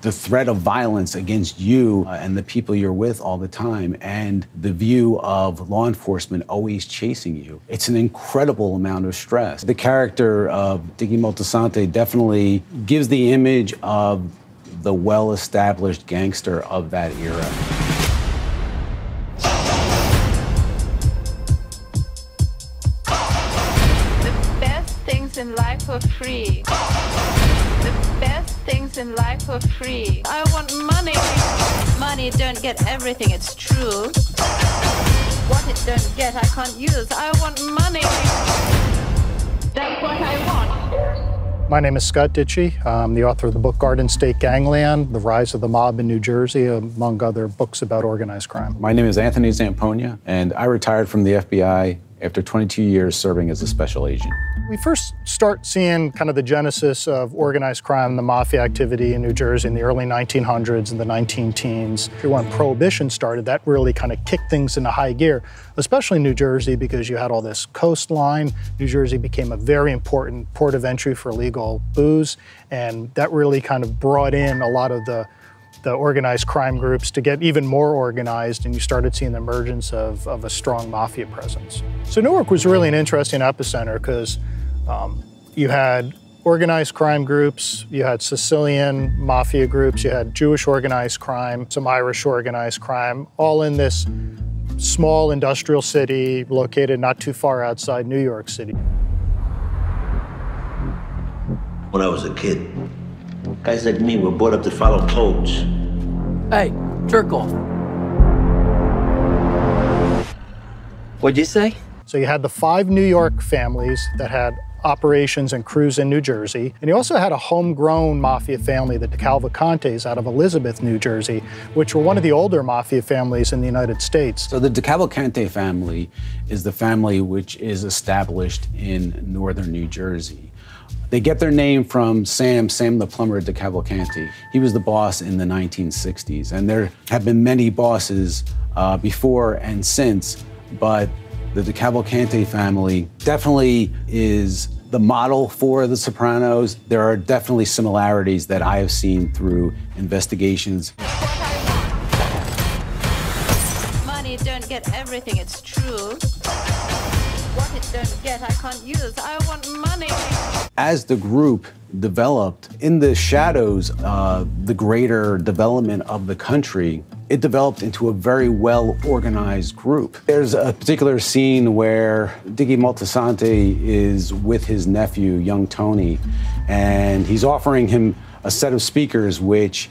the threat of violence against you and the people you're with all the time, and the view of law enforcement always chasing you. It's an incredible amount of stress. The character of Diggy Moltisanti definitely gives the image of the well-established gangster of that era. The best things in life are free. The best things in life are free. I want money. Money don't get everything, it's true. What it don't get, I can't use. I want money. That's what I want. My name is Scott Ditchie. I'm the author of the book Garden State Gangland, The Rise of the Mob in New Jersey, among other books about organized crime. My name is Anthony Zamponia, and I retired from the FBI after 22 years serving as a special agent. We first start seeing kind of the genesis of organized crime, the mafia activity in New Jersey in the early 1900s and the 19-teens. When Prohibition started, that really kind of kicked things into high gear, especially in New Jersey because you had all this coastline. New Jersey became a very important port of entry for illegal booze, and that really kind of brought in a lot of the organized crime groups to get even more organized, and you started seeing the emergence of a strong mafia presence. So Newark was really an interesting epicenter because you had organized crime groups, you had Sicilian mafia groups, you had Jewish organized crime, some Irish organized crime, all in this small industrial city located not too far outside New York City. When I was a kid, guys like me were brought up to follow codes. Hey, jerk off. What'd you say? So you had the 5 New York families that had operations and crews in New Jersey, and you also had a homegrown mafia family, the Cavalcantes, out of Elizabeth, New Jersey, which were one of the older mafia families in the United States. So the Cavalcante family is the family which is established in northern New Jersey. They get their name from Sam the plumber de Cavalcanti. He was the boss in the 1960s, and there have been many bosses before and since, but the de Cavalcante family definitely is the model for the Sopranos. There are definitely similarities that I have seen through investigations. Money don't get everything, it's true. What it don't get, I can't use. I want money. As the group developed, in the shadows of the greater development of the country, it developed into a very well-organized group. There's a particular scene where Diggy Moltisanti is with his nephew, young Tony, and he's offering him a set of speakers which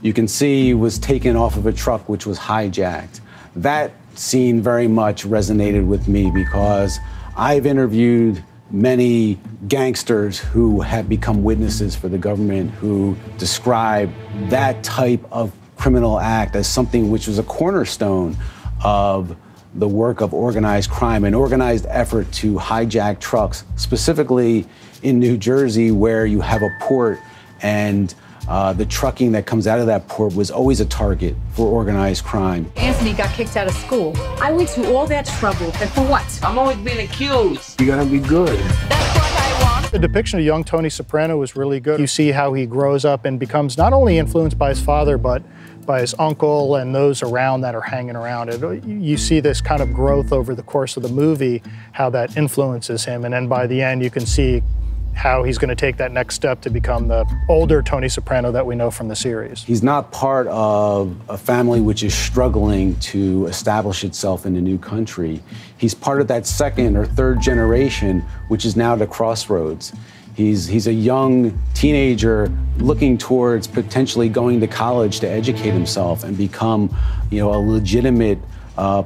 you can see was taken off of a truck which was hijacked. That scene very much resonated with me because I've interviewed many gangsters who have become witnesses for the government who describe that type of criminal act as something which was a cornerstone of the work of organized crime, an organized effort to hijack trucks, specifically in New Jersey where you have a port, and the trucking that comes out of that port was always a target for organized crime. Anthony got kicked out of school. I went through all that trouble, and for what? I'm always being accused. You gotta be good. That's what I want. The depiction of young Tony Soprano was really good. You see how he grows up and becomes not only influenced by his father, but by his uncle and those around that are hanging around. You see this kind of growth over the course of the movie, how that influences him, and then by the end you can see how he's going to take that next step to become the older Tony Soprano that we know from the series. He's not part of a family which is struggling to establish itself in a new country. He's part of that second or third generation, which is now at a crossroads. He's a young teenager looking towards potentially going to college to educate himself and become, a legitimate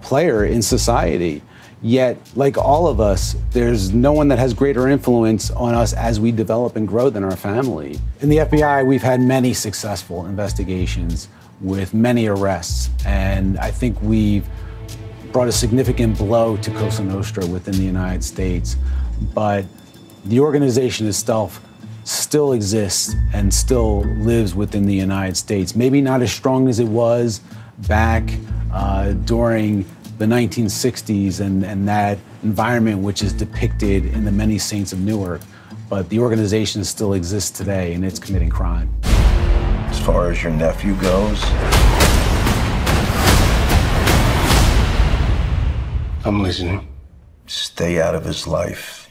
player in society. Yet, like all of us, there's no one that has greater influence on us as we develop and grow than our family. In the FBI, we've had many successful investigations with many arrests, and I think we've brought a significant blow to Cosa Nostra within the United States. But the organization itself still exists and still lives within the United States. Maybe not as strong as it was back during the 1960s and that environment which is depicted in the Many Saints of Newark, but the organization still exists today and it's committing crime. As far as your nephew goes, I'm listening. stay out of his life.